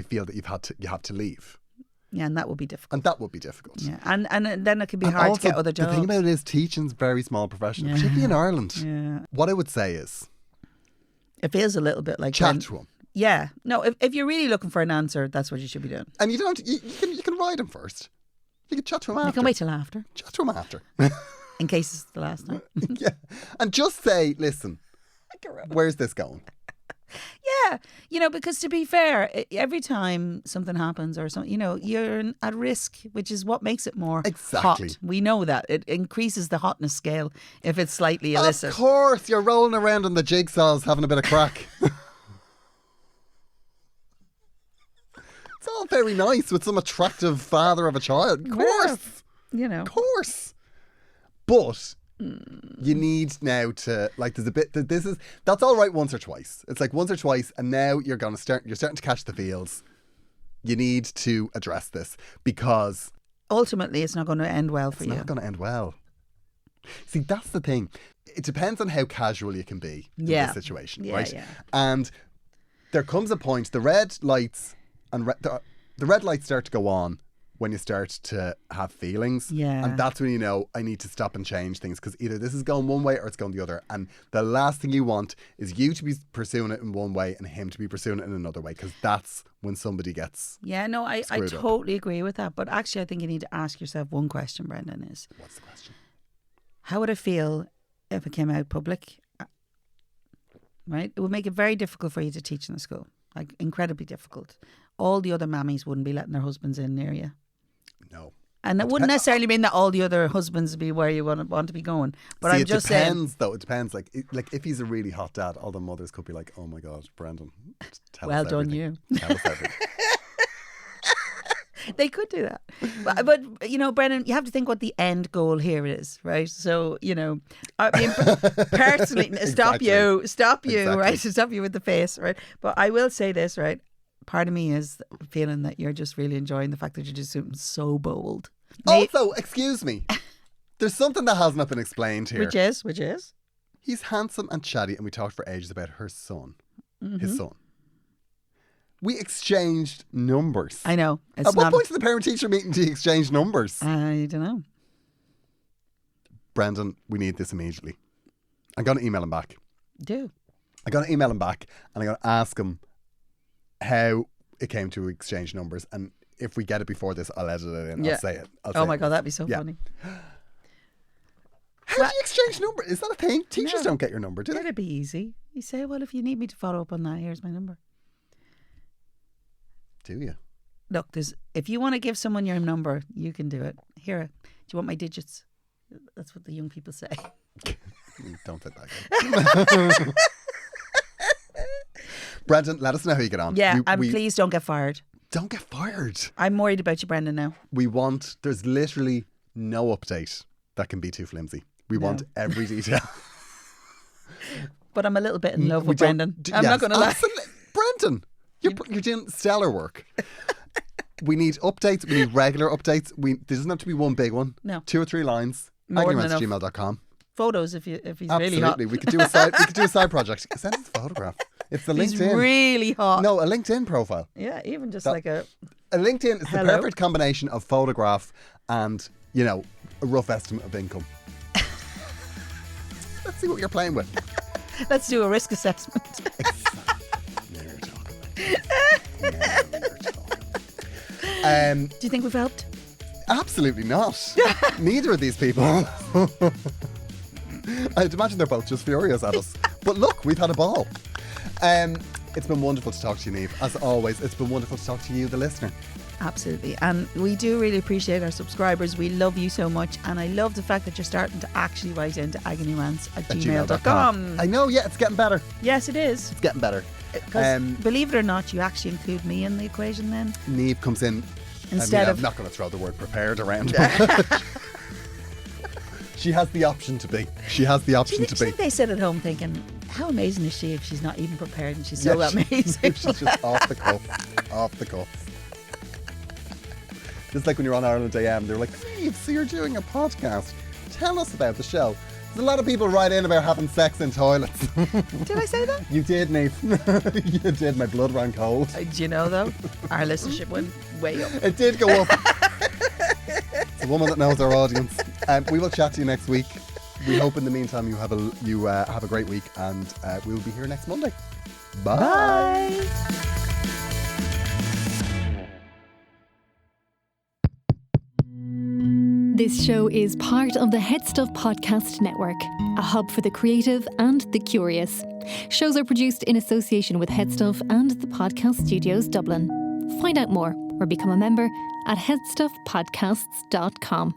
feel that you have to leave. Yeah, and that would be difficult. Yeah, and then it could be hard also, to get other jobs. The thing about it is teaching's a very small profession, particularly in Ireland. Yeah. What I would say is, it feels a little bit like chat to him. Yeah, no. If you're really looking for an answer, that's what you should be doing. And you can ride him first. You can chat to him after. You can wait till after. Chat to him after. In case it's the last time. Yeah. And just say, listen, where's this going? Yeah. You know, because to be fair, every time something happens or something, you know, you're at risk, which is what makes it more hot. We know that. It increases the hotness scale if it's slightly illicit. Of course, you're rolling around on the jigsaws having a bit of crack. It's all very nice with some attractive father of a child. Of course. Yeah, you know. Of course. But you need now to, like, there's a bit, that's all right once or twice. It's like once or twice, and now you're starting to catch the feels. You need to address this because ultimately it's not going to end well for you. It's not going to end well. See, that's the thing. It depends on how casual you can be in this situation, right? Yeah. And there comes a point, the red lights start to go on when you start to have feelings. Yeah. And that's when you know, I need to stop and change things because either this is going one way or it's going the other. And the last thing you want is you to be pursuing it in one way and him to be pursuing it in another way, because that's when somebody gets I totally agree with that. But actually, I think you need to ask yourself one question, Brendan, is... What's the question? How would it feel if it came out public? Right? It would make it very difficult for you to teach in the school. Like, incredibly difficult. All the other mammies wouldn't be letting their husbands in near you. No. And it wouldn't necessarily mean that all the other husbands would be where you want to be going. But I'm just saying... It depends, though. It depends. Like if he's a really hot dad, all the mothers could be like, oh my God, Brendan, tell us everything. Well done, you. Tell us everything. They could do that. But, you know, Brendan, you have to think what the end goal here is, right? So, you know, I mean, personally, stop you, exactly. Right? Stop you with the face, right? But I will say this, right? Part of me is feeling that you're just really enjoying the fact that you're just something so bold. Also, excuse me, there's something that hasn't been explained here. Which is? He's handsome and chatty, and we talked for ages about her son, his son. We exchanged numbers. I know. At what point in the parent-teacher meeting do you exchange numbers? I don't know. Brendan, we need this immediately. I'm going to email him back. Do. I'm going to email him back, and I'm going to ask him how it came to exchange numbers, and if we get it before this, I'll edit it in. Yeah. I'll say it. Oh my God, that'd be so funny. How do you exchange numbers? Is that a thing? Teachers don't get your number, do they? It'd be easy. You say, well, if you need me to follow up on that, here's my number. Do you? Look, if you want to give someone your number, you can do it. Here, do you want my digits? That's what the young people say. Don't think that. Brendan, let us know how you get on. Yeah, and please don't get fired. Don't get fired. I'm worried about you, Brendan, now. There's literally no update that can be too flimsy. We want every detail. But I'm a little bit in love with Brendan. I'm not going to lie. Brendan, you're doing stellar work. We need updates. We need regular updates. There doesn't have to be one big one. No. 2 or 3 lines. arguments@gmail.com. Photos if he's Absolutely. really hot. We could do a side project. Send us a photograph. It's the LinkedIn. He's really hot. No, a LinkedIn profile. Yeah, even just like a LinkedIn is the perfect combination of photograph and, you know, a rough estimate of income. Let's see what you're playing with. Let's do a risk assessment. Now you're talking. Do you think we've helped? Absolutely not. Neither of these people. I'd imagine they're both just furious at us. But look, we've had a ball. It's been wonderful to talk to you, Niamh. As always, it's been wonderful to talk to you, the listener. Absolutely. And we do really appreciate our subscribers. We love you so much. And I love the fact that you're starting to actually write into agonyrants@gmail.com. I know, yeah, it's getting better. Yes, it is. It's getting better. Because believe it or not, you actually include me in the equation then. Niamh comes in. Instead of... I'm not going to throw the word prepared around. She has the option to be. She has the option to be. Do you think they sit at home thinking, how amazing is she if she's not even prepared and she's so amazing? She's just off the cuff. Off the cuff. Just like when you're on Ireland AM, they're like, Niamh, so you're doing a podcast. Tell us about the show. There's a lot of people write in about having sex in toilets. Did I say that? You did, Niamh. You did. My blood ran cold. Do you know, though? Our listenership went way up. It did go up. It's a woman that knows our audience. We will chat to you next week. We hope in the meantime you have a great week, and we'll be here next Monday. Bye. Bye. This show is part of the Head Stuff Podcast Network, a hub for the creative and the curious. Shows are produced in association with Head Stuff and the Podcast Studios Dublin. Find out more or become a member at headstuffpodcasts.com.